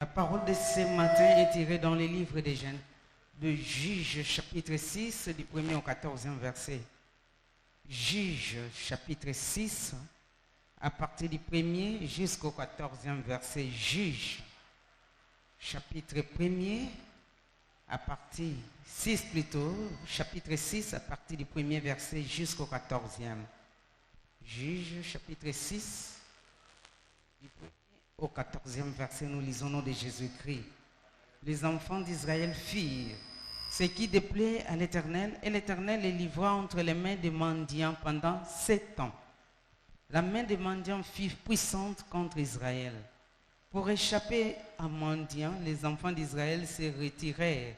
parole de ce matin est tirée dans les livres des jeunes de Juges chapitre 6 du 1er au 14e verset. Juges chapitre 6 à partir du 1er jusqu'au 14e verset. Juges chapitre 1er à partir 6 plutôt, chapitre 6 à partir du 1er verset jusqu'au 14e. Juges chapitre 6 du 1er au 14e verset, nous lisons au nom de Jésus-Christ. Les enfants d'Israël firent ce qui déplaît à l'Éternel, et l'Éternel les livra entre les mains des mendiants pendant 7 ans. La main des mendiants fut puissante contre Israël. Pour échapper à mendiants, les enfants d'Israël se retiraient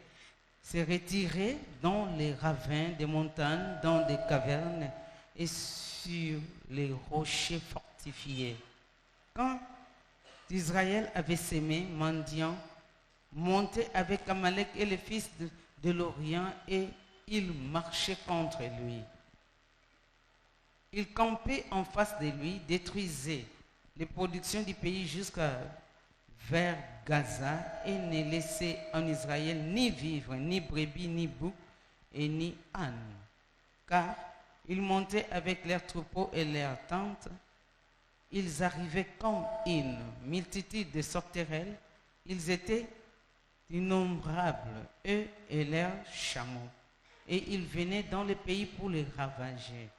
dans les ravins des montagnes, dans des cavernes et sur les rochers fortifiés. Quand Israël avait semé, mendiants montaient avec Amalek et les fils de l'Orient, et ils marchaient contre lui. Ils campaient en face de lui, détruisaient les productions du pays jusqu'à vers Gaza, et ne laissaient en Israël ni vivre, ni brebis, ni boucs, et ni ânes. Car ils montaient avec leurs troupeaux et leurs tentes. Ils arrivaient comme une multitude de sauterelles. Ils étaient innombrables, eux et leurs chameaux. Et ils venaient dans le pays pour les ravager.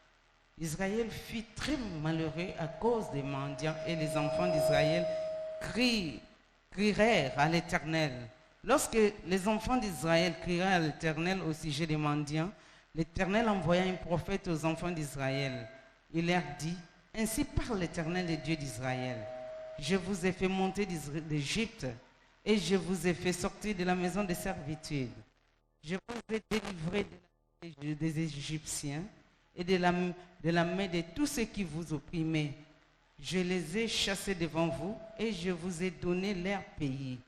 Israël fut très malheureux à cause des mendiants, et les enfants d'Israël crièrent à l'Éternel. Lorsque les enfants d'Israël crièrent à l'Éternel au sujet des mendiants, l'Éternel envoya un prophète aux enfants d'Israël. Il leur dit: ainsi parle l'Éternel, le Dieu d'Israël. Je vous ai fait monter d'Égypte, et je vous ai fait sortir de la maison de servitude. Je vous ai délivré des Égyptiens et de la main de tous ceux qui vous opprimaient. Je les ai chassés devant vous, et je vous ai donné leur pays.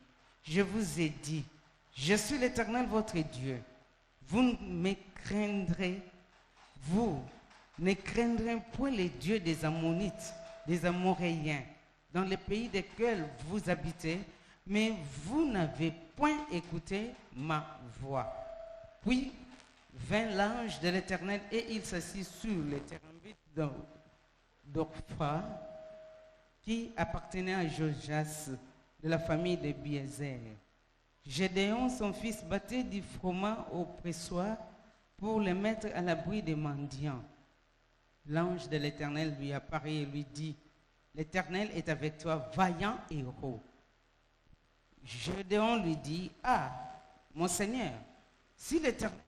Je vous ai dit: je suis l'Éternel votre Dieu. Vous ne craindrez point les dieux des Ammonites, des Amoréens, dans les pays desquels vous habitez, mais vous n'avez point écouté ma voix. Puis vint l'ange de l'Éternel, et il s'assit sur les térébintes d'Orpha, qui appartenait à Jojas, de la famille de Biézer. Gédéon, son fils, battait du froment au pressoir pour le mettre à l'abri des mendiants. L'ange de l'Éternel lui apparut et lui dit: l'Éternel est avec toi, vaillant héros. Gédéon lui dit: ah, mon Seigneur, si l'Éternel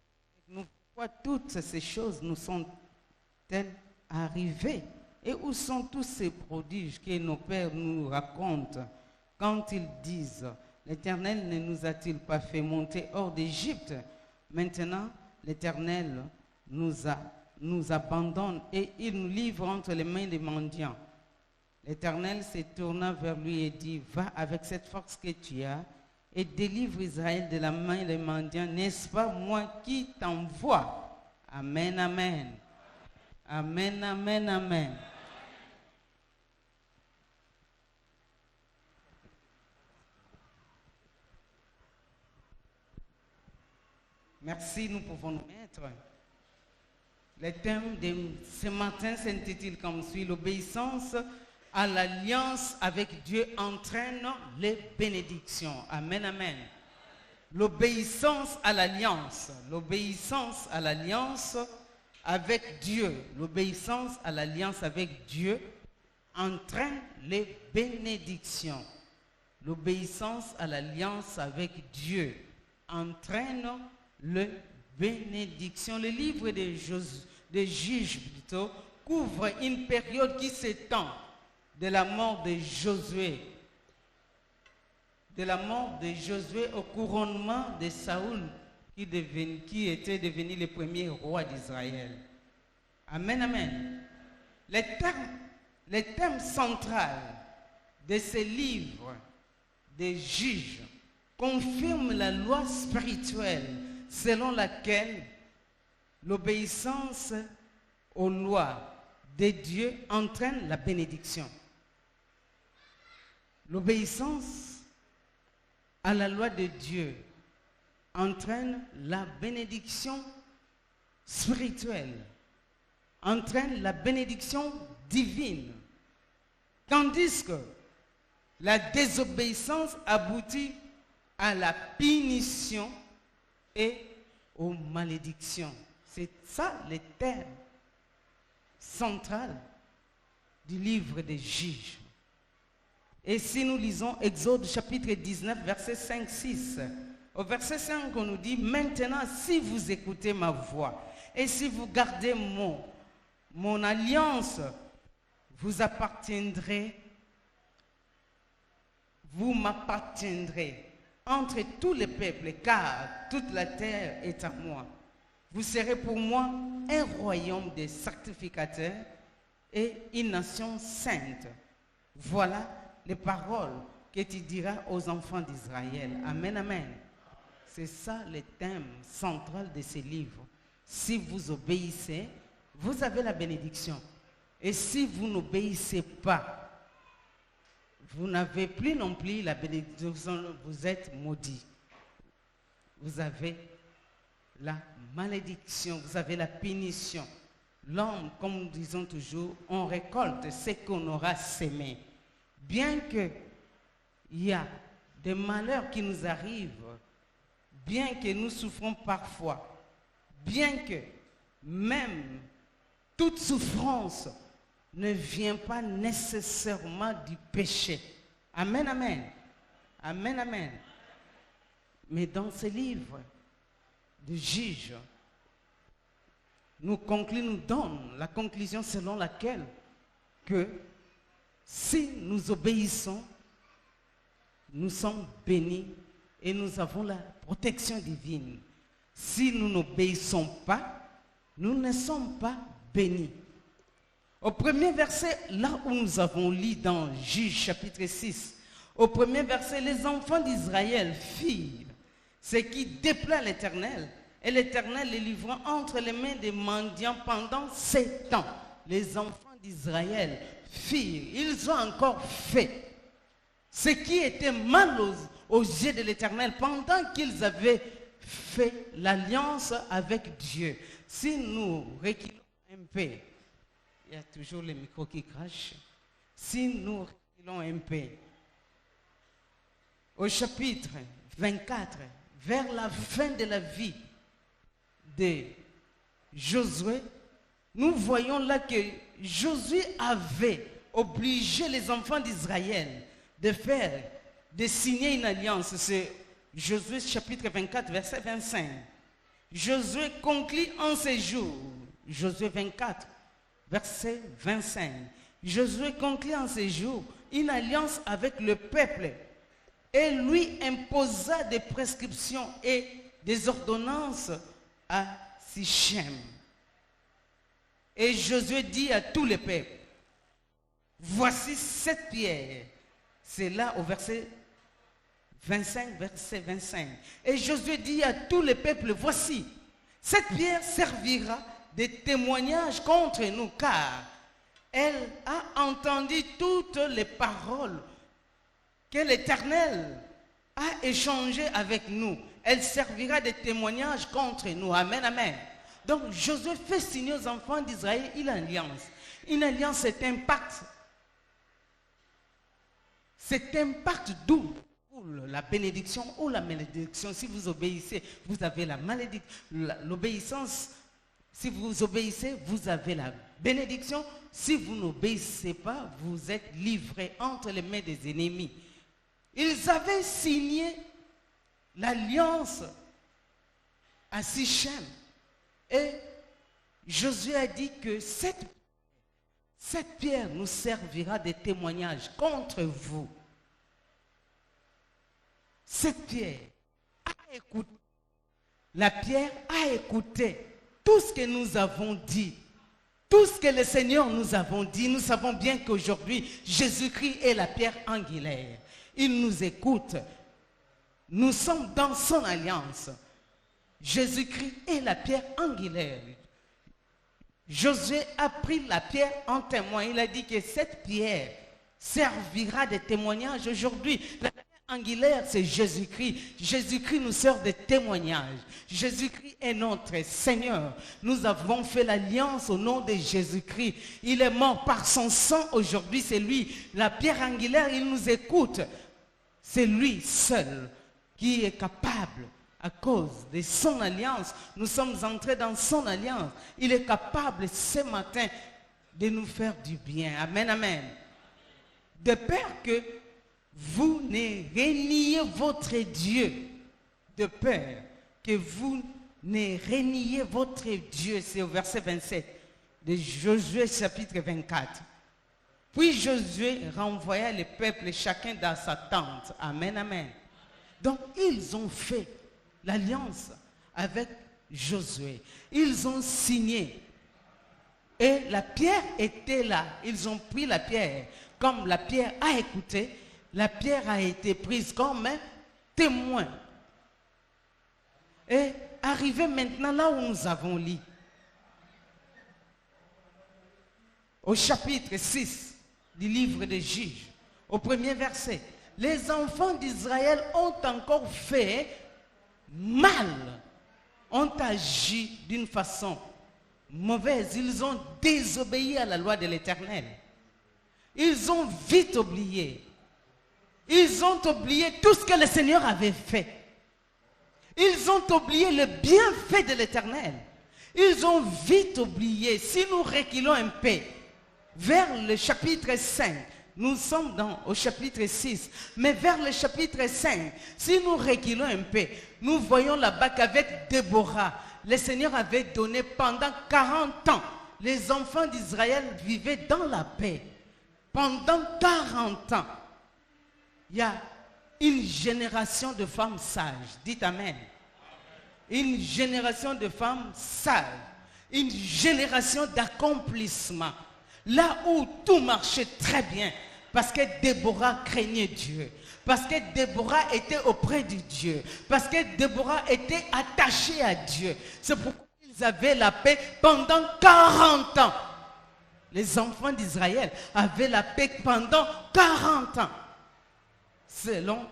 nous voit, toutes ces choses nous sont-elles arrivées? Et où sont tous ces prodiges que nos pères nous racontent quand ils disent: l'Éternel ne nous a-t-il pas fait monter hors d'Égypte? Maintenant, l'Éternel nous abandonne, et il nous livre entre les mains des mendiants. L'Éternel se tourna vers lui et dit: va avec cette force que tu as et délivre Israël de la main des mendiants. N'est-ce pas moi qui t'envoie? Amen, amen. Amen, amen, amen. Merci, nous pouvons nous mettre. Le thème de ce matin s'intitule comme suit: l'obéissance à l'alliance avec Dieu entraîne les bénédictions. Amen, amen. L'obéissance à l'alliance. L'obéissance à l'alliance avec Dieu. L'obéissance à l'alliance avec Dieu entraîne les bénédictions. L'obéissance à l'alliance avec Dieu entraîne les bénédictions. Le livre des Juges plutôt couvre une période qui s'étend de la mort de Josué, au couronnement de Saoul, qui était devenu le premier roi d'Israël. Amen, amen. Le thème central de ce livre des Juges confirme la loi spirituelle selon laquelle l'obéissance aux lois de Dieu entraîne la bénédiction. L'obéissance à la loi de Dieu entraîne la bénédiction spirituelle, entraîne la bénédiction divine, tandis que la désobéissance aboutit à la punition et aux malédictions. C'est ça le thème central du livre des Juges. Et si nous lisons Exode chapitre 19, verset 5-6, au verset 5, on nous dit, maintenant, si vous écoutez ma voix et si vous gardez mon alliance, vous m'appartiendrez entre tous les peuples, car toute la terre est à moi. Vous serez pour moi un royaume de sacrificateurs et une nation sainte. Voilà les paroles que tu diras aux enfants d'Israël. Amen, amen. C'est ça le thème central de ce livre. Si vous obéissez, vous avez la bénédiction. Et si vous n'obéissez pas, vous n'avez plus non plus la bénédiction, vous êtes maudit. Vous avez la malédiction, vous avez la punition. L'homme, comme nous disons toujours, on récolte ce qu'on aura sémé. Bien qu'il y a des malheurs qui nous arrivent, bien que nous souffrons parfois, bien que même toute souffrance ne vient pas nécessairement du péché. Amen, amen. Amen, amen. Mais dans ce livre de Juges, nous donne la conclusion selon laquelle que si nous obéissons, nous sommes bénis et nous avons la protection divine. Si nous n'obéissons pas, nous ne sommes pas bénis. Au premier verset, là où nous avons lu dans Juges chapitre 6, au premier verset, les enfants d'Israël firent ce qui déplaît à l'Éternel, et l'Éternel les livra entre les mains des mendiants pendant 7 ans. Les enfants d'Israël firent, ils ont encore fait ce qui était mal aux yeux de l'Éternel pendant qu'ils avaient fait l'alliance avec Dieu. Si nous reculons un peu, il y a toujours le micro qui crache. Si nous reculons un peu, au chapitre 24, vers la fin de la vie de Josué, nous voyons là que Josué avait obligé les enfants d'Israël de signer une alliance. C'est Josué chapitre 24, verset 25. Josué conclut en ces jours, Josué 24, verset 25. Josué conclut en ces jours une alliance avec le peuple et lui imposa des prescriptions et des ordonnances à Sichem. Et Josué dit à tous les peuples, voici cette pierre. C'est là au verset 25, verset 25. Et Josué dit à tous les peuples, voici, cette pierre servira de témoignage contre nous, car elle a entendu toutes les paroles que l'Éternel a échangées avec nous. Elle servira de témoignage contre nous. Amen, amen. Donc Josué fait signer aux enfants d'Israël une alliance. Une alliance, c'est un pacte. C'est un pacte d'où la bénédiction ou la malédiction. Si vous obéissez, vous avez la malédiction. L'obéissance, si vous obéissez, vous avez la bénédiction. Si vous n'obéissez pas, vous êtes livrés entre les mains des ennemis. Ils avaient signé l'alliance à Sichem. Et Josué a dit que cette pierre nous servira de témoignage contre vous. Cette pierre a écouté. La pierre a écouté tout ce que nous avons dit. Tout ce que le Seigneur nous a dit. Nous savons bien qu'aujourd'hui, Jésus-Christ est la pierre angulaire. Il nous écoute. Nous sommes dans son alliance. Jésus-Christ est la pierre angulaire. Josué a pris la pierre en témoin. Il a dit que cette pierre servira de témoignage aujourd'hui. La pierre angulaire, c'est Jésus-Christ. Jésus-Christ nous sert de témoignage. Jésus-Christ est notre Seigneur. Nous avons fait l'alliance au nom de Jésus-Christ. Il est mort par son sang aujourd'hui. C'est lui, la pierre angulaire, il nous écoute. C'est lui seul qui est capable, à cause de son alliance. Nous sommes entrés dans son alliance. Il est capable ce matin de nous faire du bien. Amen, amen. De peur que vous ne reniez votre Dieu. De peur que vous ne reniez votre Dieu. C'est au verset 27 de Josué chapitre 24. Puis Josué renvoya le peuple chacun dans sa tente. Amen, amen. Donc ils ont fait l'alliance avec Josué. Ils ont signé. Et la pierre était là. Ils ont pris la pierre. Comme la pierre a écouté, la pierre a été prise comme un témoin. Et arrivé maintenant là où nous avons lu, au chapitre 6 du livre des Juges, au premier verset, les enfants d'Israël ont encore fait mal, ont agi d'une façon mauvaise. Ils ont désobéi à la loi de l'Éternel. Ils ont vite oublié. Ils ont oublié tout ce que le Seigneur avait fait. Ils ont oublié le bienfait de l'Éternel. Ils ont vite oublié. Si nous reculons un peu vers le chapitre 5, nous sommes au chapitre 6, mais vers le chapitre 5, si nous reculons un peu, nous voyons là-bas qu'avec Déborah, le Seigneur avait donné pendant 40 ans, les enfants d'Israël vivaient dans la paix. Pendant 40 ans, il y a une génération de femmes sages. Dites Amen. Une génération de femmes sages. Une génération d'accomplissement. Là où tout marchait très bien. Parce que Déborah craignait Dieu. Parce que Déborah était auprès de Dieu. Parce que Déborah était attachée à Dieu. C'est pourquoi ils avaient la paix pendant 40 ans. Les enfants d'Israël avaient la paix pendant 40 ans. Selon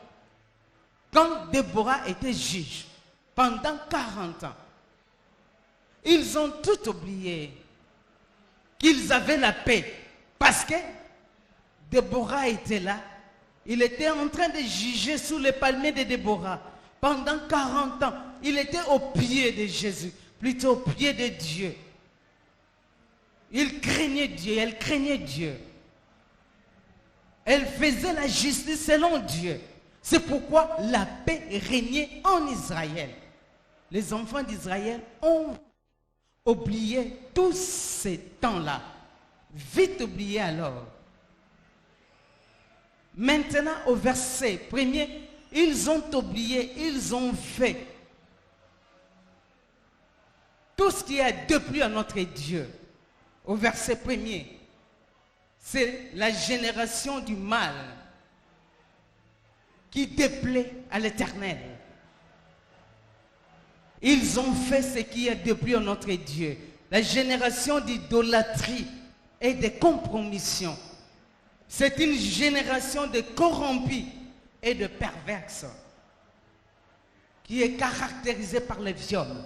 quand Déborah était juge, pendant 40 ans, ils ont tout oublié qu'ils avaient la paix. Parce que Déborah était là. Il était en train de juger sous les palmiers de Déborah. Pendant 40 ans, il était au pied de Jésus, plutôt au pied de Dieu. Il craignait Dieu, elle craignait Dieu. Elle faisait la justice selon Dieu. C'est pourquoi la paix régnait en Israël. Les enfants d'Israël ont oublié tous ces temps-là. Vite oublié alors. Maintenant, au verset premier, ils ont oublié, ils ont fait tout ce qui a déplu à notre Dieu. Au verset premier, c'est la génération du mal qui déplaît à l'Éternel. Ils ont fait ce qui a déplu à notre Dieu. La génération d'idolâtrie et de compromission. C'est une génération de corrompus et de perverses qui est caractérisée par les viols,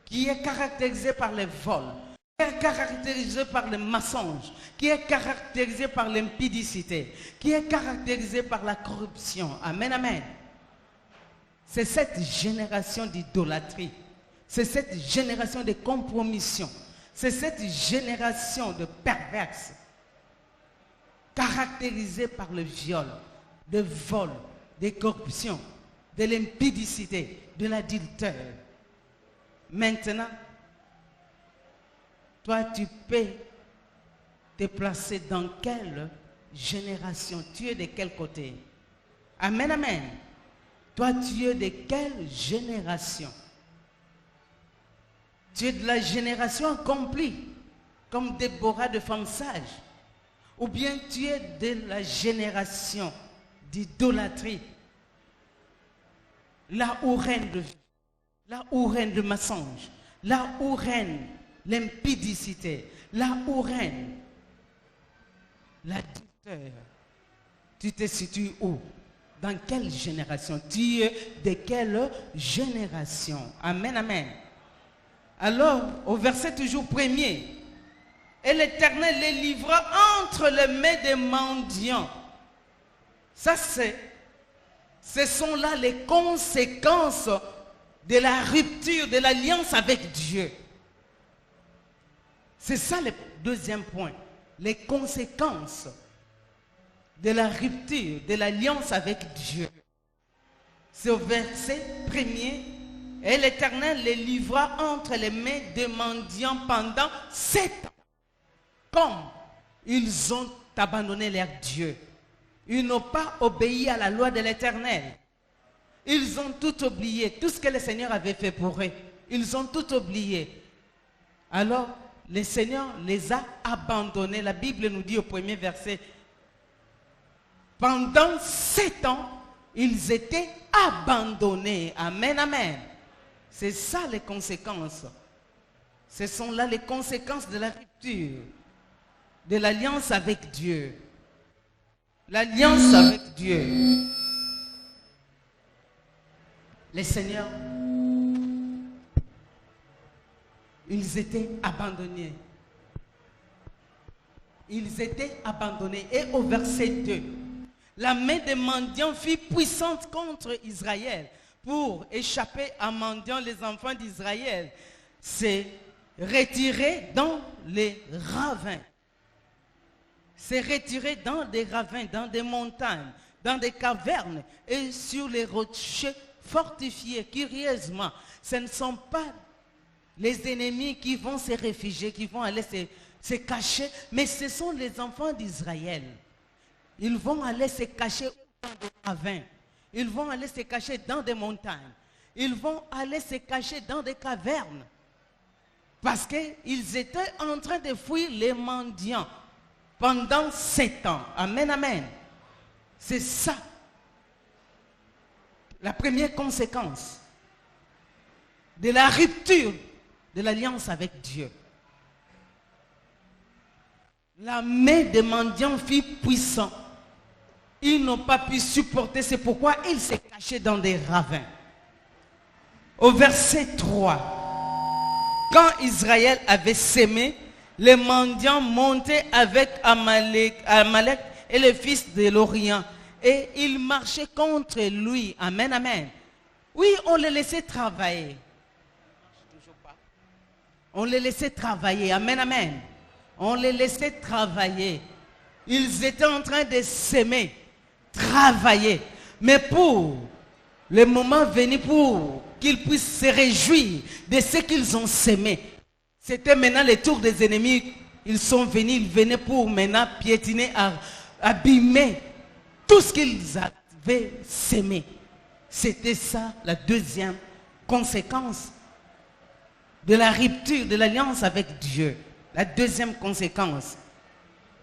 qui est caractérisée par les vols, qui est caractérisée par le mensonge, qui est caractérisée par l'impudicité, qui est caractérisée par la corruption. Amen, amen. C'est cette génération d'idolâtrie, c'est cette génération de compromission, c'est cette génération de perverses caractérisée par le viol, le vol, des corruptions, de l'impudicité, de l'adultère. Maintenant, toi, tu peux te placer dans quelle génération? Tu es de quel côté? Amen, amen. Toi, tu es de quelle génération? Tu es de la génération accomplie, comme Déborah de femmes sages. Ou bien tu es de la génération d'idolâtrie, là où règne le mensonge, là où règne l'impudicité, là où règne l'adultère. Tu te situes où? Dans quelle génération? Tu es de quelle génération? Amen, amen. Alors, au verset toujours premier, et l'Éternel les livra entre les mains des mendiants. Ça, ce sont là les conséquences de la rupture, de l'alliance avec Dieu. C'est ça le deuxième point. Les conséquences de la rupture, de l'alliance avec Dieu. C'est au verset premier. Et l'Éternel les livra entre les mains des mendiants pendant 7 ans. Comme ils ont abandonné leur Dieu. Ils n'ont pas obéi à la loi de l'Éternel. Ils ont tout oublié. Tout ce que le Seigneur avait fait pour eux. Ils ont tout oublié. Alors, le Seigneur les a abandonnés. La Bible nous dit au premier verset, pendant 7 ans, ils étaient abandonnés. Amen, amen. C'est ça les conséquences. Ce sont là les conséquences de la rupture, de l'alliance avec Dieu. L'alliance avec Dieu. Les seigneurs, ils étaient abandonnés. Ils étaient abandonnés. Et au verset 2, la main des mendiants fut puissante contre Israël pour échapper à mendiants. Les enfants d'Israël s'est retirés dans les ravins. C'est retiré dans des ravins, dans des montagnes, dans des cavernes et sur les rochers fortifiés. Curieusement, ce ne sont pas les ennemis qui vont se réfugier, qui vont aller se cacher, mais ce sont les enfants d'Israël. Ils vont aller se cacher dans des ravins. Ils vont aller se cacher dans des montagnes. Ils vont aller se cacher dans des cavernes. Parce qu'ils étaient en train de fuir les mendiants pendant 7 ans. Amen, amen. C'est ça. La première conséquence de la rupture de l'alliance avec Dieu. La main des mendiants fut puissante. Ils n'ont pas pu supporter, c'est pourquoi ils se cachaient dans des ravins. Au verset 3, quand Israël avait sémé, les mendiants montaient avec Amalek et les fils de l'Orient. Et ils marchaient contre lui. Amen, amen. Oui, on les laissait travailler. On les laissait travailler. Amen, amen. On les laissait travailler. Ils étaient en train de s'aimer, travailler. Mais pour le moment venu, pour qu'ils puissent se réjouir de ce qu'ils ont sémé, c'était maintenant le tour des ennemis. Ils sont venus, ils venaient pour maintenant piétiner, abîmer tout ce qu'ils avaient sémé. C'était ça la deuxième conséquence de la rupture de l'alliance avec Dieu. La deuxième conséquence.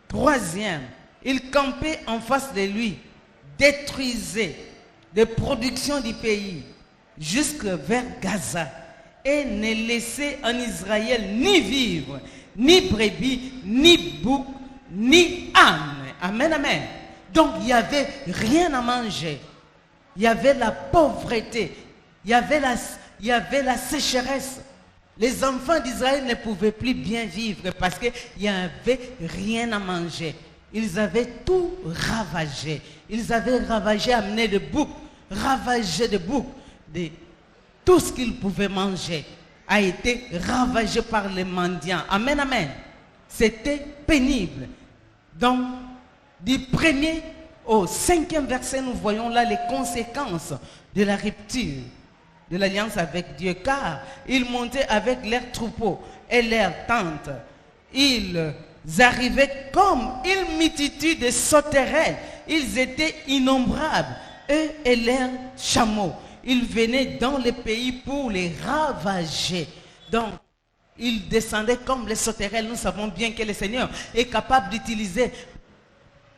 Troisième, ils campaient en face de lui, détruisaient les productions du pays jusque vers Gaza et ne laissaient en Israël ni vivre, ni brebis, ni bouc, ni âne. Amen, amen. Donc il n'y avait rien à manger. Il y avait la pauvreté. Il y avait la sécheresse. Les enfants d'Israël ne pouvaient plus bien vivre parce qu'il n'y avait rien à manger. Ils avaient tout ravagé. Ils avaient ravagé, amené de boucs, ravagé de boucs. Tout ce qu'ils pouvaient manger a été ravagé par les mendiants. Amen, amen. C'était pénible. Donc, du premier au 5e verset, nous voyons là les conséquences de la rupture de l'alliance avec Dieu, car ils montaient avec leurs troupeaux et leurs tentes. Ils arrivaient comme une multitude de sauterelles. Ils étaient innombrables, eux et leurs chameaux. Ils venaient dans le pays pour les ravager. Donc, ils descendaient comme les sauterelles. Nous savons bien que le Seigneur est capable d'utiliser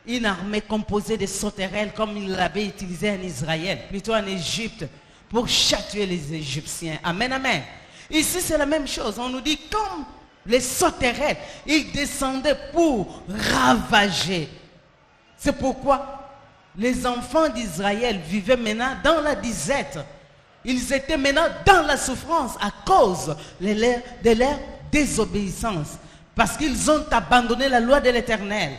une armée composée de sauterelles comme il l'avait utilisé en Israël, plutôt en Égypte, pour châtier les Égyptiens. Amen, amen. Ici, c'est la même chose. On nous dit comme les sauterelles, ils descendaient pour ravager. C'est pourquoi les enfants d'Israël vivaient maintenant dans la disette. Ils étaient maintenant dans la souffrance à cause de leur désobéissance. Parce qu'ils ont abandonné la loi de l'Éternel.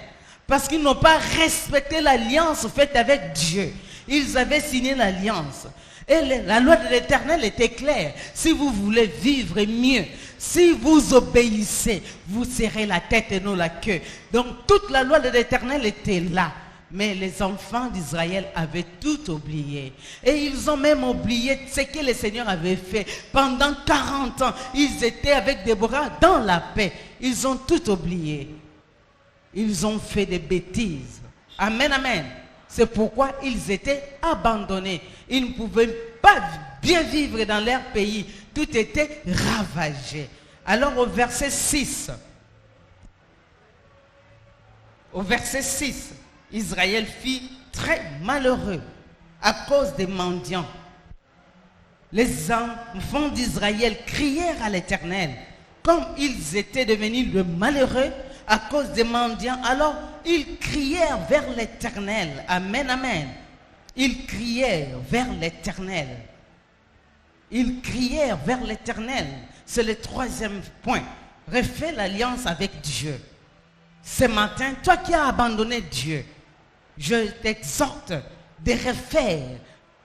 Parce qu'ils n'ont pas respecté l'alliance faite avec Dieu. Ils avaient signé l'alliance. Et la loi de l'Éternel était claire. Si vous voulez vivre mieux, si vous obéissez, vous serrez la tête et non la queue. Donc toute la loi de l'Éternel était là. Mais les enfants d'Israël avaient tout oublié. Et ils ont même oublié ce que le Seigneur avait fait. Pendant 40 ans, ils étaient avec Déborah dans la paix. Ils ont tout oublié. Ils ont fait des bêtises. Amen, amen. C'est pourquoi ils étaient abandonnés. Ils ne pouvaient pas bien vivre dans leur pays. Tout était ravagé. Alors au verset 6, Israël fut très malheureux à cause des mendiants. Les enfants d'Israël crièrent à l'Éternel. Comme ils étaient devenus de malheureux à cause des mendiants, alors ils crièrent vers l'Éternel. Amen, amen. Ils crièrent vers l'Éternel. Ils crièrent vers l'Éternel. C'est le troisième point. Refais l'alliance avec Dieu. Ce matin, toi qui as abandonné Dieu, je t'exhorte de refaire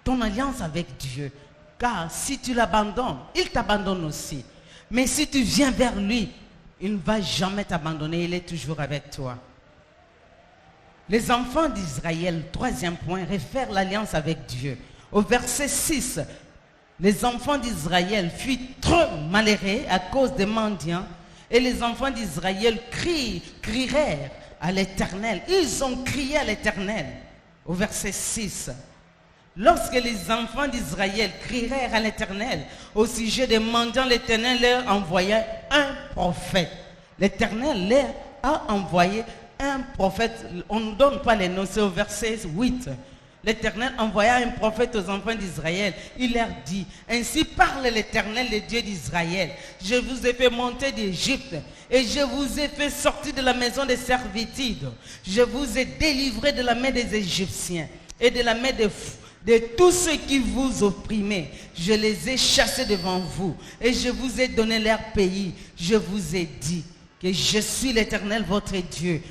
ton alliance avec Dieu. Car si tu l'abandonnes, il t'abandonne aussi. Mais si tu viens vers lui, il ne va jamais t'abandonner, il est toujours avec toi. Les enfants d'Israël, troisième point, refaire l'alliance avec Dieu. Au verset 6, les enfants d'Israël furent trop malheureux à cause des mendiants, et les enfants d'Israël crièrent à l'Éternel. Ils ont crié à l'Éternel. Au verset 6. Lorsque les enfants d'Israël crièrent à l'Éternel au sujet des mendiants, l'Éternel leur envoya un prophète. L'Éternel leur a envoyé un prophète. On ne donne pas les noms, c'est au verset 8. L'Éternel envoya un prophète aux enfants d'Israël. Il leur dit, ainsi parle l'Éternel, le Dieu d'Israël. Je vous ai fait monter d'Égypte et je vous ai fait sortir de la maison des servitudes. Je vous ai délivré de la main des Égyptiens et de la main de tous ceux qui vous opprimaient. Je les ai chassés devant vous et je vous ai donné leur pays. Je vous ai dit que je suis l'Éternel, votre Dieu.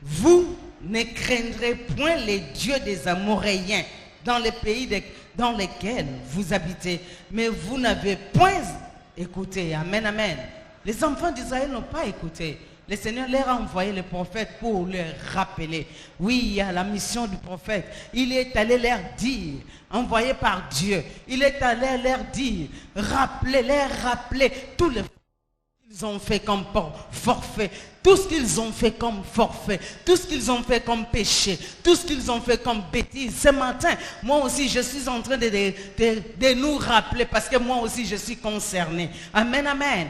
Vous ne craindrez point les dieux des Amoréens dans les pays dans lesquels vous habitez. Mais vous n'avez point écouté. Amen, amen. Les enfants d'Israël n'ont pas écouté. Le Seigneur leur a envoyé le prophète pour leur rappeler. Oui, il y a la mission du prophète. Il est allé leur dire, envoyé par Dieu, il est allé leur dire, leur rappeler tous les qu'ils ont fait comme forfait, tout ce qu'ils ont fait comme forfait, tout ce qu'ils ont fait comme péché, tout ce qu'ils ont fait comme bêtise. Ce matin, moi aussi, je suis en train de nous rappeler parce que moi aussi, je suis concerné. Amen, amen.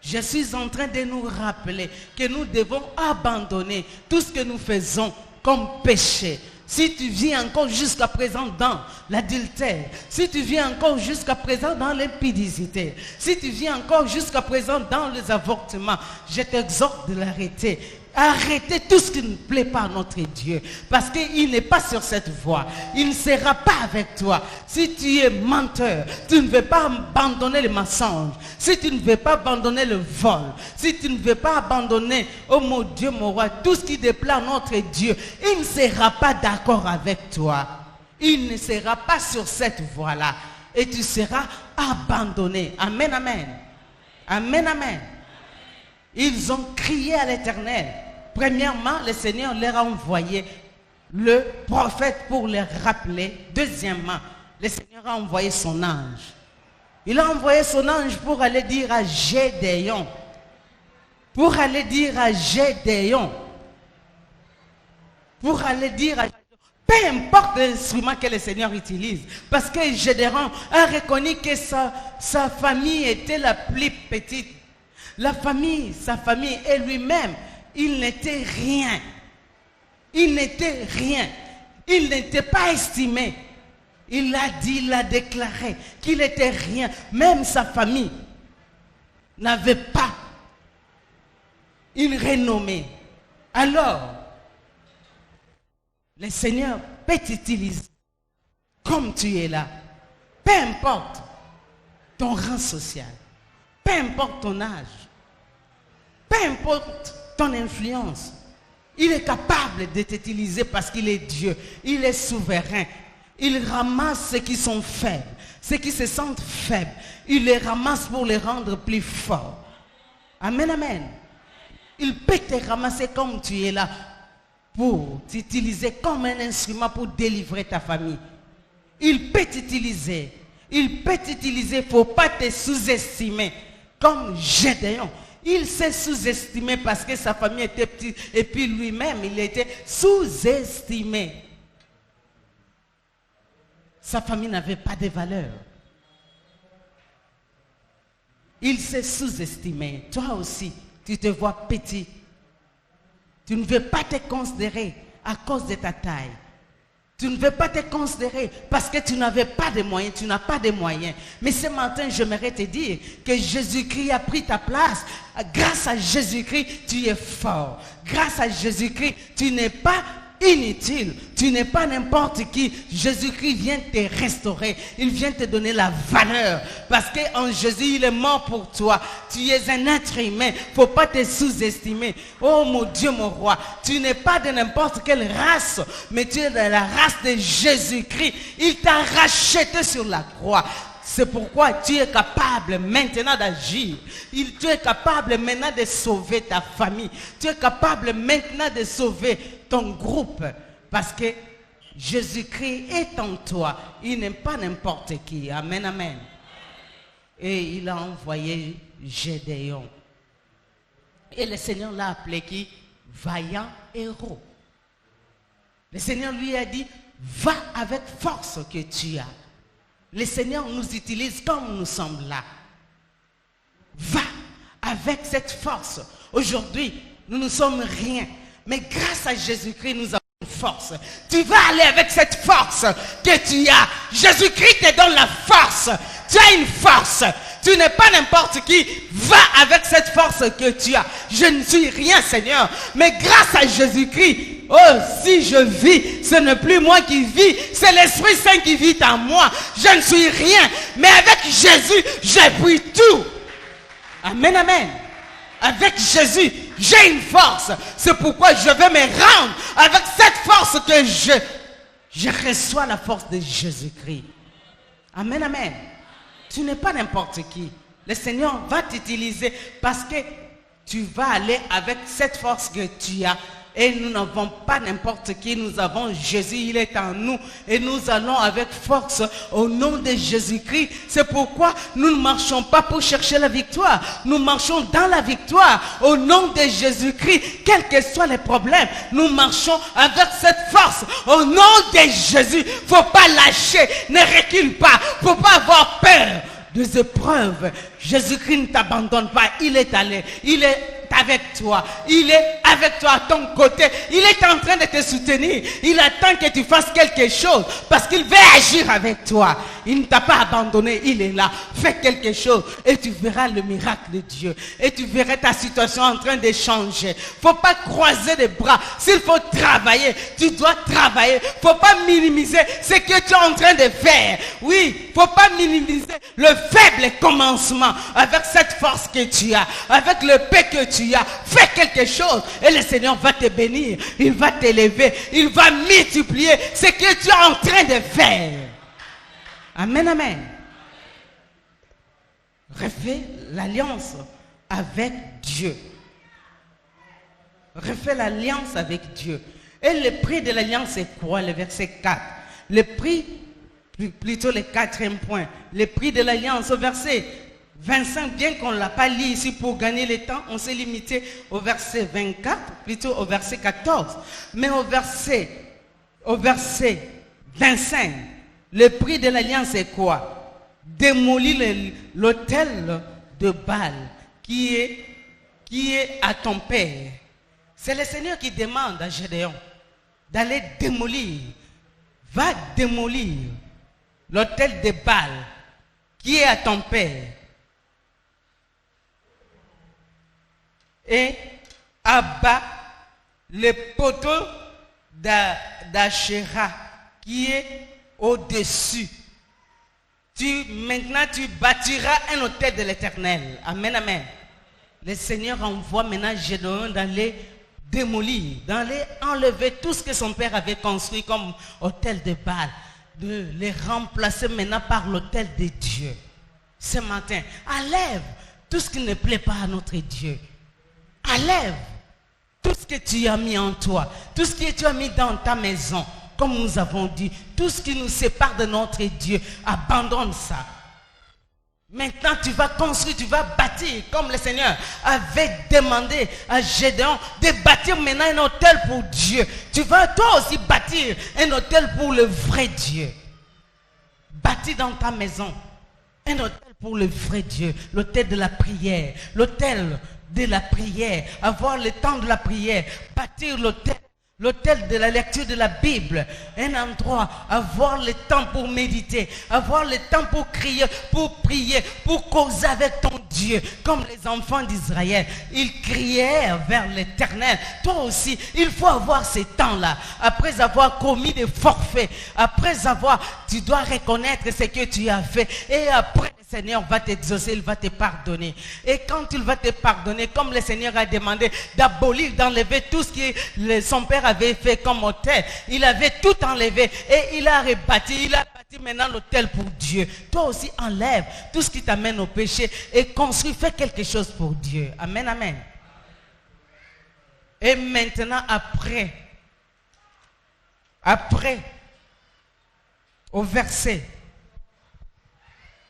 Je suis en train de nous rappeler que nous devons abandonner tout ce que nous faisons comme péché. Si tu vis encore jusqu'à présent dans l'adultère, si tu vis encore jusqu'à présent dans l'impudicité, si tu vis encore jusqu'à présent dans les avortements, je t'exhorte de l'arrêter. Arrêtez tout ce qui ne plaît pas à notre Dieu. Parce qu'il n'est pas sur cette voie. Il ne sera pas avec toi. Si tu es menteur, tu ne veux pas abandonner le mensonge. Si tu ne veux pas abandonner le vol. Si tu ne veux pas abandonner, oh mon Dieu, mon roi, tout ce qui déplaît à notre Dieu, il ne sera pas d'accord avec toi. Il ne sera pas sur cette voie-là. Et tu seras abandonné. Amen, amen. Amen, amen. Ils ont crié à l'Éternel. Premièrement, le Seigneur leur a envoyé le prophète pour les rappeler. Deuxièmement, le Seigneur a envoyé son ange. Il a envoyé son ange pour aller dire à Gédéon. Pour aller dire à Gédéon. Pour aller dire à... Peu importe l'instrument que le Seigneur utilise. Parce que Gédéon a reconnu que sa famille était la plus petite. Sa famille et lui-même, il n'était rien. Il n'était rien. Il n'était pas estimé. Il l'a dit, il l'a déclaré qu'il n'était rien. Même sa famille n'avait pas une renommée. Alors, Le Seigneur peut t'utiliser comme tu es là. Peu importe ton rang social, peu importe ton âge, peu importe ton influence. Il est capable de t'utiliser parce qu'il est Dieu. Il est souverain. Il ramasse ceux qui sont faibles, ceux qui se sentent faibles. Il les ramasse pour les rendre plus forts. Amen, amen. Il peut te ramasser comme tu es là pour t'utiliser comme un instrument pour délivrer ta famille. Il peut t'utiliser. Il peut t'utiliser. Il ne faut pas te sous-estimer. Comme Gédéon. Il s'est sous-estimé parce que sa famille était petite. Et puis lui-même, il était sous-estimé. Sa famille n'avait pas de valeur. Il s'est sous-estimé. Toi aussi, tu te vois petit. Tu ne veux pas te considérer à cause de ta taille. Tu ne veux pas te considérer parce que tu n'avais pas de moyens, tu n'as pas de moyens. Mais ce matin, j'aimerais te dire que Jésus-Christ a pris ta place. Grâce à Jésus-Christ, tu es fort. Grâce à Jésus-Christ, tu n'es pas inutile. Tu n'es pas n'importe qui. Jésus-Christ vient te restaurer. Il vient te donner la valeur. Parce qu'en Jésus, il est mort pour toi. Tu es un être humain. Il ne faut pas te sous-estimer. Oh mon Dieu, mon roi. Tu n'es pas de n'importe quelle race. Mais tu es de la race de Jésus-Christ. Il t'a racheté sur la croix. C'est pourquoi tu es capable maintenant d'agir. Tu es capable maintenant de sauver ta famille. Tu es capable maintenant de sauver ton groupe. Parce que Jésus-Christ est en toi. Il n'est pas n'importe qui. Amen, amen. Et il a envoyé Gédéon. Et le Seigneur l'a appelé qui? Vaillant héros. Le Seigneur lui a dit, va avec force que tu as. Le Seigneur nous utilise comme nous sommes là. Va avec cette force. Aujourd'hui, nous ne sommes rien. Mais grâce à Jésus-Christ, nous avons une force. Tu vas aller avec cette force que tu as. Jésus-Christ te donne la force. Tu as une force. Tu n'es pas n'importe qui. Va avec cette force que tu as. Je ne suis rien, Seigneur. Mais grâce à Jésus-Christ, oh, si je vis, ce n'est plus moi qui vis, c'est l'Esprit Saint qui vit en moi. Je ne suis rien. Mais avec Jésus, j'ai pris tout. Amen, amen. Avec Jésus, j'ai une force. C'est pourquoi je vais me rendre avec cette force que je reçois la force de Jésus-Christ. Amen, amen. Tu n'es pas n'importe qui. Le Seigneur va t'utiliser parce que tu vas aller avec cette force que tu as. Et nous n'avons pas n'importe qui, nous avons Jésus, il est en nous. Et nous allons avec force au nom de Jésus-Christ. C'est pourquoi nous ne marchons pas pour chercher la victoire. Nous marchons dans la victoire au nom de Jésus-Christ. Quels que soient les problèmes, nous marchons avec cette force au nom de Jésus. Il ne faut pas lâcher, ne recule pas. Il ne faut pas avoir peur des épreuves. Jésus-Christ ne t'abandonne pas, il est allé, il est avec toi, il est avec toi à ton côté, il est en train de te soutenir, il attend que tu fasses quelque chose parce qu'il veut agir avec toi. Il ne t'a pas abandonné, il est là. Fais quelque chose et tu verras le miracle de Dieu et tu verras ta situation en train de changer. Il ne faut pas croiser les bras. S'il faut travailler, tu dois travailler. Il ne faut pas minimiser ce que tu es en train de faire. Oui, il ne faut pas minimiser le faible commencement avec cette force que tu as, avec le paix que tu as. Fais quelque chose et le Seigneur va te bénir. Il va t'élever. Il va multiplier ce que tu es en train de faire. Amen, amen. Refais l'alliance avec Dieu. Refais l'alliance avec Dieu. Et le prix de l'alliance est quoi? Le verset 4. Le prix, plutôt le quatrième point. Le prix de l'alliance au verset 25, bien qu'on ne l'a pas lu ici pour gagner le temps, on s'est limité au verset 24, plutôt au verset 14. Mais au verset 25, le prix de l'alliance est quoi? Démolir l'autel de Baal qui est à ton père. C'est le Seigneur qui demande à Gédéon d'aller démolir. Va démolir l'autel de Baal qui est à ton père. Et abat les poteaux d'Asherah qui est au-dessus. Maintenant, tu bâtiras un autel de l'Éternel. Amen, amen. Le Seigneur envoie maintenant Gédéon d'aller démolir, d'aller enlever tout ce que son père avait construit comme autel de Baal, de les remplacer maintenant par l'autel de Dieu. Ce matin, enlève tout ce qui ne plaît pas à notre Dieu. Enlève tout ce que tu as mis en toi, tout ce que tu as mis dans ta maison. Comme nous avons dit, tout ce qui nous sépare de notre Dieu, abandonne ça. Maintenant, tu vas construire, tu vas bâtir, comme le Seigneur avait demandé à Gédéon de bâtir maintenant un autel pour Dieu. Tu vas toi aussi bâtir un autel pour le vrai Dieu. Bâtir dans ta maison un autel pour le vrai Dieu, l'autel de la prière, l'autel de la prière, avoir le temps de la prière, bâtir l'autel de la lecture de la Bible, un endroit, avoir le temps pour méditer, avoir le temps pour crier, pour prier, pour causer avec ton Dieu, comme les enfants d'Israël. Ils criaient vers l'Éternel. Toi aussi, il faut avoir ces temps-là. Après avoir commis des forfaits, tu dois reconnaître ce que tu as fait. Et après, le Seigneur va t'exaucer, il va te pardonner. Et quand il va te pardonner, comme le Seigneur a demandé d'abolir, d'enlever tout ce que son père avait fait comme autel, il avait tout enlevé et il a rebâti, il a bâti maintenant l'autel pour Dieu. Toi aussi, enlève tout ce qui t'amène au péché et construis, fais quelque chose pour Dieu. Amen, amen. Et maintenant, après, au verset,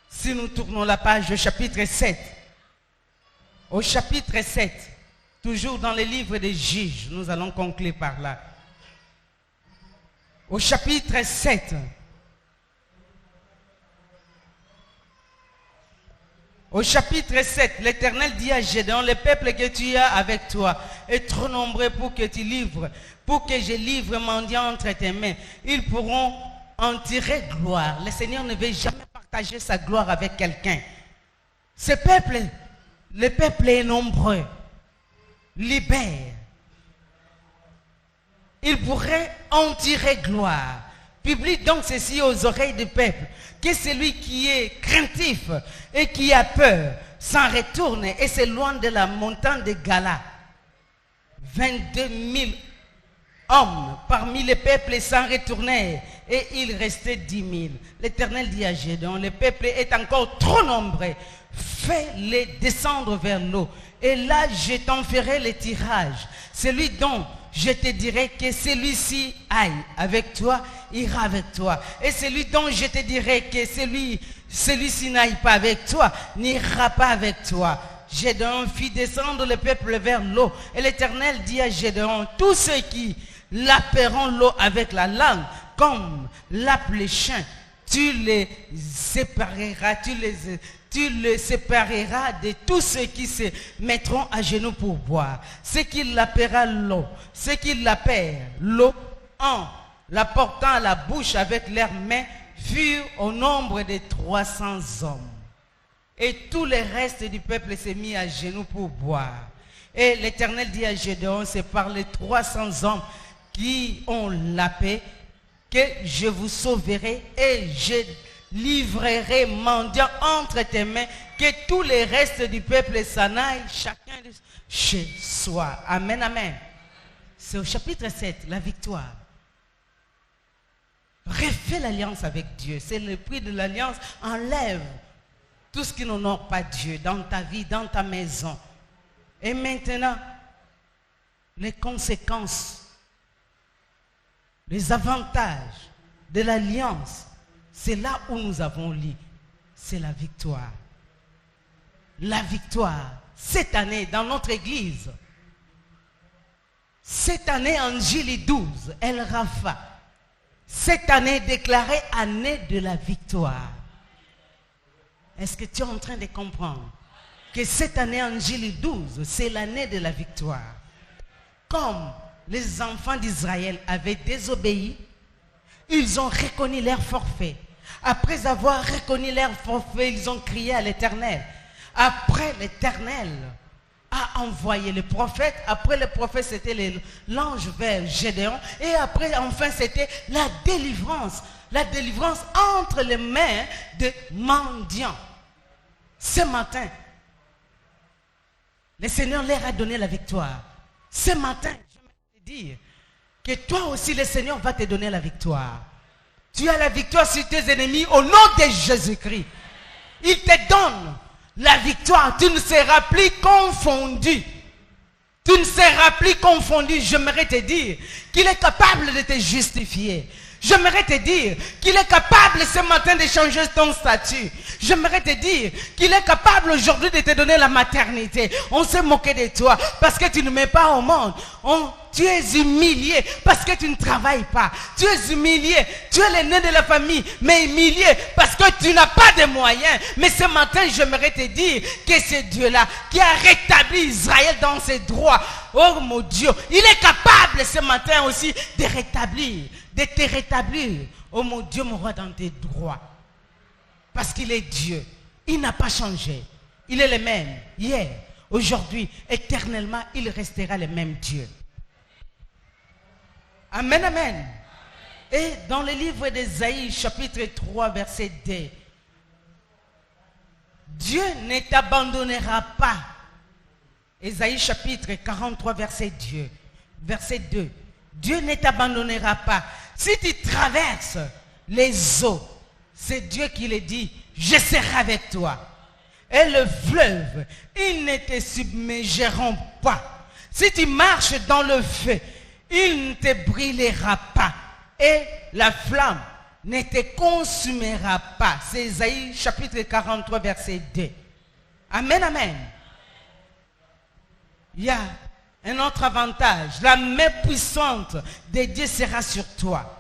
si nous tournons la page au chapitre 7, au chapitre 7, toujours dans le livre des Juges, nous allons conclure par là. Au chapitre 7, l'Éternel dit à Gédéon, le peuple que tu as avec toi est trop nombreux pour que je livre mendiant entre tes mains. Ils pourront en tirer gloire. Le Seigneur ne veut jamais partager sa gloire avec quelqu'un. Le peuple est nombreux. Libère. Il pourrait en tirer gloire. Publie donc ceci aux oreilles du peuple, que celui qui est craintif et qui a peur s'en retourne et s'éloigne de la montagne de Gala. 22 000 hommes parmi les peuples s'en retournèrent et il restait 10 000. L'Éternel dit à Gédéon, le peuple est encore trop nombreux, fais-les descendre vers l'eau et là je t'en ferai le tirage. Celui dont je te dirai que celui-ci aille avec toi, ira avec toi. Et celui dont je te dirai que celui-ci n'aille pas avec toi, n'ira pas avec toi. Gédéon fit descendre le peuple vers l'eau. Et l'Éternel dit à Gédéon, tous ceux qui laperont l'eau avec la langue, comme lappe les chiens, tu les sépareras, tu le sépareras de tous ceux qui se mettront à genoux pour boire. Ceux qui lapèrent l'eau en la portant à la bouche avec leurs mains furent au nombre de 300 hommes. Et tout le reste du peuple s'est mis à genoux pour boire. Et l'Éternel dit à Gédéon, c'est par les 300 hommes qui ont lapé que je vous sauverai et je livrerai mendiant entre tes mains, que tous les restes du peuple s'en aillent, chacun de chez soi. Amen, amen. C'est au chapitre 7, la victoire. Refais l'alliance avec Dieu. C'est le prix de l'alliance. Enlève tout ce qui n'honore pas Dieu dans ta vie, dans ta maison. Et maintenant, les conséquences, les avantages de l'alliance, c'est là où nous avons lu. C'est la victoire. La victoire. Cette année, dans notre église, cette année en Juillet 12, El Rafa, cette année déclarée année de la victoire. Est-ce que tu es en train de comprendre que cette année en Juillet 12, c'est l'année de la victoire? Comme les enfants d'Israël avaient désobéi, ils ont reconnu leur forfait. Après avoir reconnu leur forfait, ils ont crié à l'Éternel. Après, l'Éternel a envoyé le prophète. Après le prophète, c'était l'ange vers Gédéon. Et après, enfin, c'était la délivrance. La délivrance entre les mains de mendiants. Ce matin, le Seigneur leur a donné la victoire. Ce matin, je vais te dire que toi aussi, le Seigneur va te donner la victoire. Tu as la victoire sur tes ennemis au nom de Jésus-Christ. Il te donne la victoire. Tu ne seras plus confondu. Tu ne seras plus confondu. J'aimerais te dire qu'il est capable de te justifier. J'aimerais te dire qu'il est capable ce matin de changer ton statut. J'aimerais te dire qu'il est capable aujourd'hui de te donner la maternité. On s'est moqué de toi parce que tu ne mets pas au monde. Tu es humilié parce que tu ne travailles pas. Tu es humilié. Tu es l'aîné de la famille, mais humilié parce que tu n'as pas de moyens. Mais ce matin, j'aimerais te dire que c'est Dieu-là qui a rétabli Israël dans ses droits. Oh mon Dieu, il est capable ce matin aussi de rétablir, de te rétablir. Oh mon Dieu, mon roi, dans tes droits. Parce qu'il est Dieu. Il n'a pas changé. Il est le même. Hier, aujourd'hui, éternellement, il restera le même Dieu. Amen, amen. Et dans le livre d'Ésaïe, chapitre 3, verset 2, Dieu ne t'abandonnera pas. Ésaïe chapitre 43, verset 2. Dieu ne t'abandonnera pas. Si tu traverses les eaux, c'est Dieu qui le dit, je serai avec toi. Et le fleuve, ils ne te submergeront pas. Si tu marches dans le feu, il ne te brûlera pas. Et la flamme ne te consumera pas. C'est Ésaïe chapitre 43, verset 2. Amen, amen. Il y a un autre avantage. La main puissante de Dieu sera sur toi.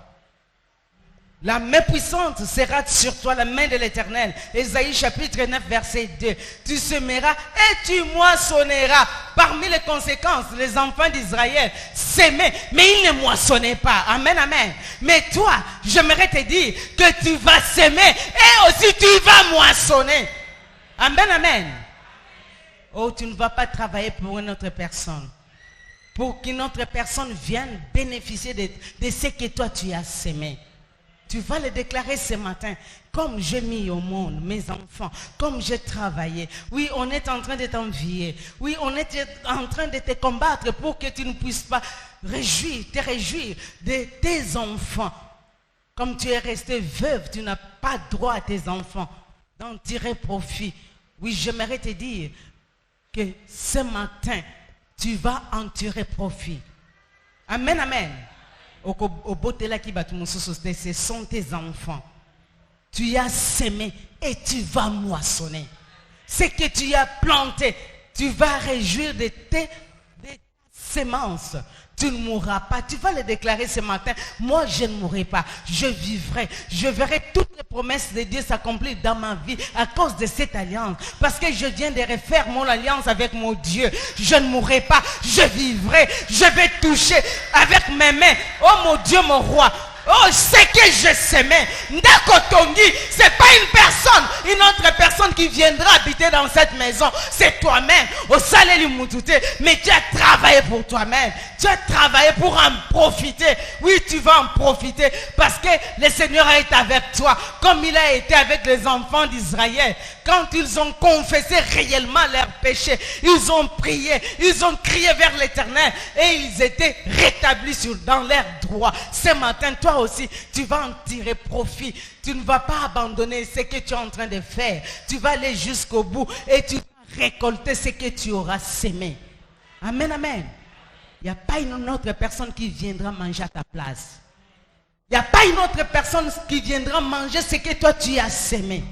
La main puissante sera sur toi, la main de l'Éternel. Ésaïe chapitre 9, verset 2. Tu semeras et tu moissonneras. Parmi les conséquences, les enfants d'Israël s'aimaient, mais ils ne moissonnaient pas. Amen, amen. Mais toi, j'aimerais te dire que tu vas s'aimer et aussi tu vas moissonner. Amen, amen. Oh, tu ne vas pas travailler pour une autre personne. Pour qu'une autre personne vienne bénéficier de ce que toi tu as semé. Tu vas le déclarer ce matin. Comme j'ai mis au monde mes enfants, comme j'ai travaillé. Oui, on est en train de t'envier. Oui, on est en train de te combattre pour que tu ne puisses pas te réjouir de tes enfants. Comme tu es resté veuve, tu n'as pas droit à tes enfants d'en tirer profit. Oui, j'aimerais te dire que ce matin, tu vas en tirer profit. Amen, amen. Ce sont tes enfants. Tu as semé et tu vas moissonner. Ce que tu as planté, tu vas réjouir de tes semences. Tu ne mourras pas. Tu vas le déclarer ce matin. Moi, je ne mourrai pas. Je vivrai. Je verrai toutes les promesses de Dieu s'accomplir dans ma vie à cause de cette alliance. Parce que je viens de refaire mon alliance avec mon Dieu. Je ne mourrai pas. Je vivrai. Je vais toucher avec mes mains. Oh mon Dieu, mon roi. Oh, c'est que je s'aimais. Ndakotongi, c'est pas une personne, une autre personne qui viendra habiter dans cette maison. C'est toi-même. Au Saléli Moutouté. Mais tu as travaillé pour toi-même. Tu as travaillé pour en profiter. Oui, tu vas en profiter parce que le Seigneur a été avec toi, comme il a été avec les enfants d'Israël. Quand ils ont confessé réellement leurs péchés, ils ont prié, ils ont crié vers l'Éternel et ils étaient rétablis dans leurs droits. Ce matin, toi aussi, tu vas en tirer profit. Tu ne vas pas abandonner ce que tu es en train de faire. Tu vas aller jusqu'au bout et tu vas récolter ce que tu auras semé. Amen, amen. Il n'y a pas une autre personne qui viendra manger à ta place. Il n'y a pas une autre personne qui viendra manger ce que toi tu as semé.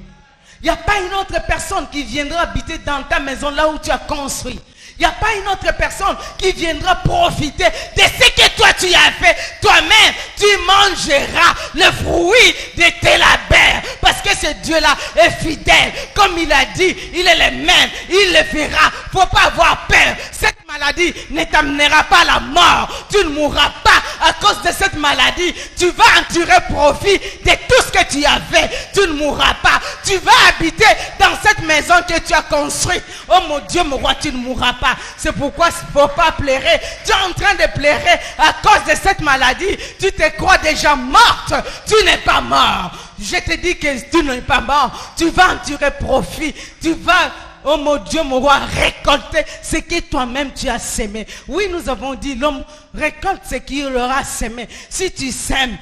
Il n'y a pas une autre personne qui viendra habiter dans ta maison là où tu as construit. Il n'y a pas une autre personne qui viendra profiter de ce que toi tu as fait. Toi-même, tu mangeras le fruit de tes labeurs. Parce que ce Dieu-là est fidèle. Comme il a dit, il est le même. Il le fera. Il ne faut pas avoir peur. Cette maladie ne t'amènera pas à la mort. Tu ne mourras pas à cause de cette maladie. Tu vas en tirer profit de tout ce que tu as fait. Tu ne mourras pas. Tu Tu vas habiter dans cette maison que tu as construite. Oh mon Dieu, mon roi, tu ne mourras pas. C'est pourquoi il ne faut pas pleurer. Tu es en train de pleurer à cause de cette maladie. Tu te crois déjà morte. Tu n'es pas mort. Je te dis que tu n'es pas mort. Tu vas en tirer profit. Tu vas... Oh mon Dieu, mon roi, récolter ce que toi-même tu as semé. Oui, nous avons dit, l'homme récolte ce qu'il aura semé. Si tu sèmes,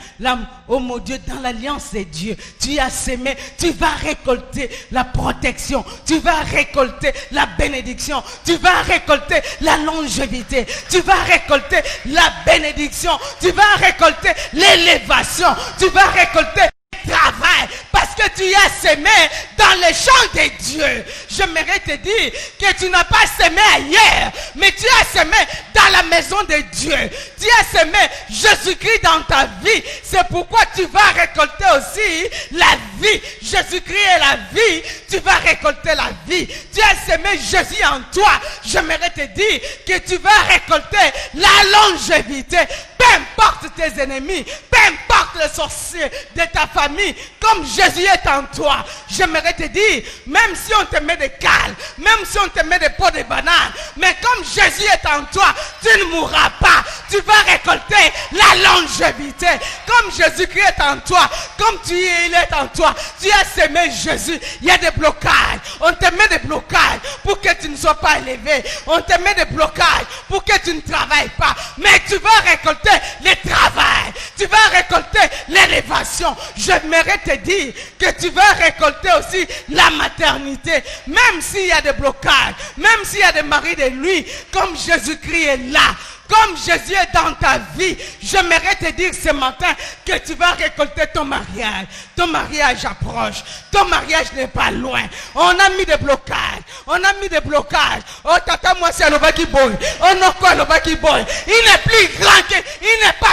oh mon Dieu, dans l'alliance de Dieu, tu as semé, tu vas récolter la protection, tu vas récolter la bénédiction, tu vas récolter la longévité, tu vas récolter la bénédiction, tu vas récolter l'élévation, tu vas récolter travail, parce que tu as semé dans les champs de Dieu. J'aimerais te dire que tu n'as pas semé ailleurs, mais tu as semé dans la maison de Dieu. Tu as semé Jésus-Christ dans ta vie. C'est pourquoi tu vas récolter aussi la vie. Jésus-Christ est la vie, tu vas récolter la vie. Tu as semé Jésus en toi. J'aimerais te dire que tu vas récolter la longévité. Peu importe tes ennemis, peu importe les sorciers de ta famille, comme Jésus est en toi. J'aimerais te dire, même si on te met des cales, même si on te met des pots de bananes, mais comme Jésus est en toi, tu ne mourras pas. Tu vas récolter la longévité. Comme Jésus-Christ est en toi, comme il est en toi, tu as semé Jésus. Il y a des blocages. On te met des blocages pour que tu ne sois pas élevé. On te met des blocages pour que tu ne travailles pas. Mais tu vas récolter le travail. Tu vas récolter l'élévation. J'aimerais te dire que tu vas récolter aussi la maternité. Même s'il y a des blocages, même s'il y a des maris de lui, comme Jésus-Christ est là, comme Jésus est dans ta vie, j'aimerais te dire ce matin que tu vas récolter ton mariage. Ton mariage approche. Ton mariage n'est pas loin. On a mis des blocages. On a mis des blocages. Oh tata, moi c'est le qui boy. Oh non quoi le qui boy. Il n'est plus grand que, il n'est pas